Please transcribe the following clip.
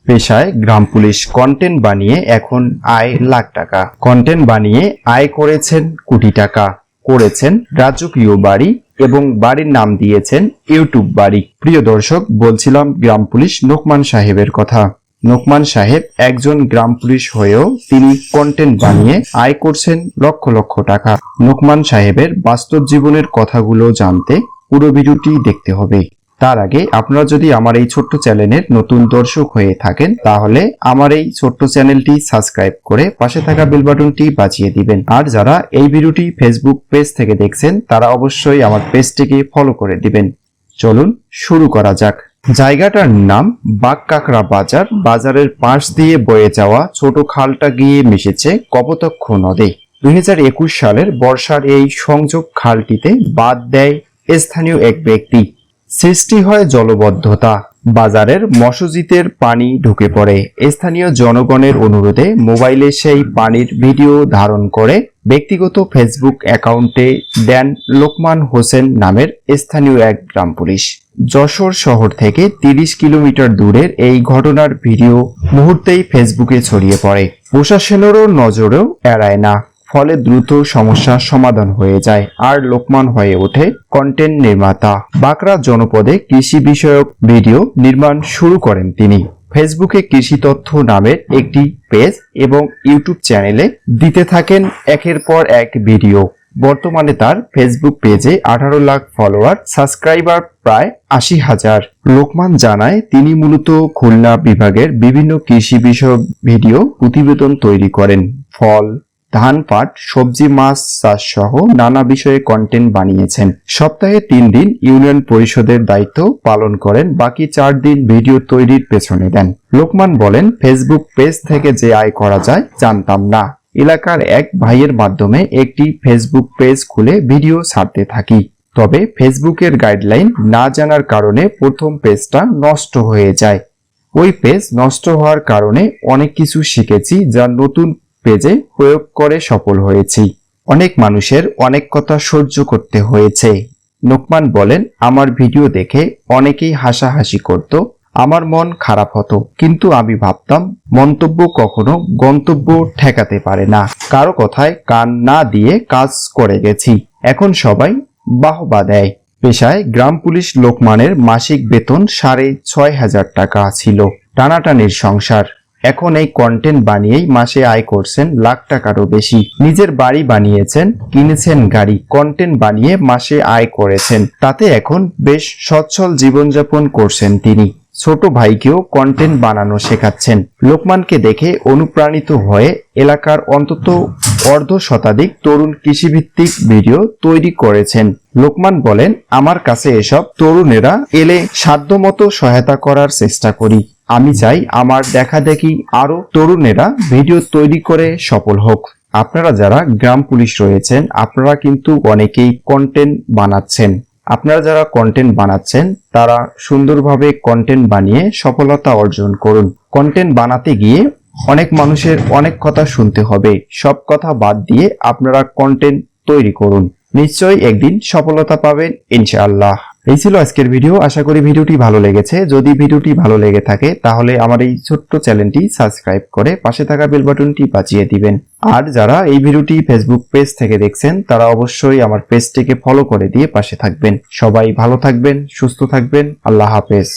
পেশায় গ্রাম police, content বানিয়ে এখন আয় লাখ টাকা। কন্টেন্ট বানিয়ে আয় করেছেন কোটি টাকা, করেছেন রাজকীয় বাড়ি এবং বাড়ির নাম দিয়েছেন ইউটিউব বাড়ি। প্রিয় দর্শক, বলছিলাম গ্রাম পুলিশ নোকমান সাহেবের কথা। নোকমান সাহেব একজন গ্রাম পুলিশ হয়েও তিনি কন্টেন্ট বানিয়ে আয় করছেন লক্ষ লক্ষ টাকা। নোকমান সাহেবের বাস্তব জীবনের কথাগুলো জানতে পুরো ভিডিওটি দেখতে হবে। তার আগে আপনারা যদি আমার এই ছোট্ট চ্যানেলের নতুন দর্শক হয়ে থাকেন তাহলে আমার এই ছোট্ট চ্যানেলটি সাবস্ক্রাইব করে পাশে থাকা বেল বাটনটি বাজিয়ে দিবেন। আর যারা এই ভিডিওটি ফেসবুক পেজ থেকে দেখছেন তারা অবশ্যই আমার পেজটিকে ফলো করে দিবেন। চলুন শুরু করা যাক। জায়গাটার নাম বাগকাকড়া বাজার। বাজারের পাশ দিয়ে বয়ে যাওয়া ছোট খালটা গিয়ে মিশেছে কপোতাক্ষ নদে। 2021 সালের বর্ষার এই সংযোগ খালটিতে বাঁধ দেয় স্থানীয় এক ব্যক্তি। সৃষ্টি হয় জলবদ্ধতা। বাজারের মসজিদের পানি ঢুকে পড়ে। স্থানীয় জনগণের অনুরোধে মোবাইলে সেই পানির ভিডিও ধারণ করে ব্যক্তিগত ফেসবুক অ্যাকাউন্টে দেন লোকমান হোসেন নামের স্থানীয় এক গ্রাম পুলিশ। যশোর শহর থেকে 30 কিলোমিটার দূরের এই ঘটনার ভিডিও মুহূর্তেই ফেসবুকে ছড়িয়ে পড়ে। প্রশাসনেরও নজরেও এড়ায় না, ফলে দ্রুত সমস্যার সমাধান হয়ে যায় আর লোকমান হয়ে ওঠে কন্টেন্ট নির্মাতা। বাঁকড়া জনপদে কৃষি বিষয়ক ভিডিও নির্মাণ শুরু করেন তিনি। ফেসবুকে কৃষি তথ্য নামের একটি পেজ এবং ইউটিউব চ্যানেলে দিতে থাকেন একের পর এক ভিডিও। বর্তমানে তার ফেসবুক পেজে 18 লাখ ফলোয়ার, সাবস্ক্রাইবার প্রায় 80,000। লোকমান জানায় তিনি মূলত খুলনা বিভাগের বিভিন্ন কৃষি বিষয়ক ভিডিও প্রতিবেদন তৈরি করেন। ফল, ধান, পাট, সবজি, মাছ চাষ সহ নানা বিষয়ে কন্টেন্ট বানিয়েছেন। সপ্তাহে 3 দিন ইউনিয়ন পরিষদের দায়িত্ব পালন করেন, বাকি 4 দিন ভিডিও তৈরির পেছনে দেন। লোকমান বলেন, ফেসবুক পেজ থেকে যে আয় করা যায় জানতাম না। এলাকার এক ভাইয়ের মাধ্যমে একটি ফেসবুক পেজ খুলে ভিডিও ছাড়তে থাকি। তবে ফেসবুকের গাইডলাইন না জানার কারণে প্রথম পেজটা নষ্ট হয়ে যায়। ওই পেজ নষ্ট হওয়ার কারণে অনেক কিছু শিখেছি যা নতুন পেজে প্রয়োগ করে সফল হয়েছি। অনেক মানুষের অনেক কথা সহ্য করতে হয়েছে। লোকমান বলেন, আমার ভিডিও দেখে অনেকেই হাসাহাসি করত, আমার মন খারাপ হতো, কিন্তু আমি ভাবতাম মন্তব্য কখনো গন্তব্য ঠেকাতে পারে না। কারো কথায় কান না দিয়ে কাজ করে গেছি। এখন সবাই বাহবা দেয়। পেশায় গ্রাম পুলিশ লোকমানের মাসিক বেতন 6,500 টাকা ছিল। টানাটানির সংসার। এখন এই কন্টেন্ট বানিয়েই মাসে আয় করছেন লাখ টাকারও বেশি। নিজের বাড়ি বানিয়েছেন, কিনেছেন গাড়ি, কন্টেন্ট বানিয়ে মাসে আয় করেছেন। তাতে এখন বেশ সচ্ছল জীবনযাপন করছেন তিনি। ছোট ভাইকেও কন্টেন্ট বানানো শেখাচ্ছেন। লোকমানকে দেখে অনুপ্রাণিত হয়ে এলাকার অন্তত অর্ধশতাধিক তরুণ কৃষিভিত্তিক ভিডিও তৈরি করেছেন। লোকমান বলেন, আমার কাছে এসব তরুণেরা এলে সাধ্যমতো সহায়তা করার চেষ্টা করি। আমি চাই আমার দেখাদেখি আরো তরুণেরা ভিডিও তৈরি করে সফল হোক। আপনারা যারা গ্রাম পুলিশ রয়েছেন আপনারা কিন্তু অনেকেই কন্টেন্ট বানাচ্ছেন। আপনারা যারা কন্টেন্ট বানাচ্ছেন তারা সুন্দরভাবে কন্টেন্ট বানিয়ে সফলতা অর্জন করুন। কন্টেন্ট বানাতে গিয়ে অনেক মানুষের অনেক কথা শুনতে হবে। সব কথা বাদ দিয়ে আপনারা কন্টেন্ট তৈরি করুন, নিশ্চয়ই একদিন সফলতা পাবেন ইনশাআল্লাহ। এই ছিল আজকের ভিডিও। আশা করি ভিডিওটি ভালো লেগেছে। যদি ভিডিওটি ভালো লেগে থাকে তাহলে আমার এই ছোট্ট চ্যানেলটি সাবস্ক্রাইব করে পাশে থাকা বেল বাটনটি বাজিয়ে দিবেন। আর যারা এই ভিডিওটি ফেসবুক পেজ থেকে দেখছেন তারা অবশ্যই আমার পেজটিকে ফলো করে দিয়ে পাশে থাকবেন। সবাই ভালো থাকবেন, সুস্থ থাকবেন। আল্লাহ হাফেজ।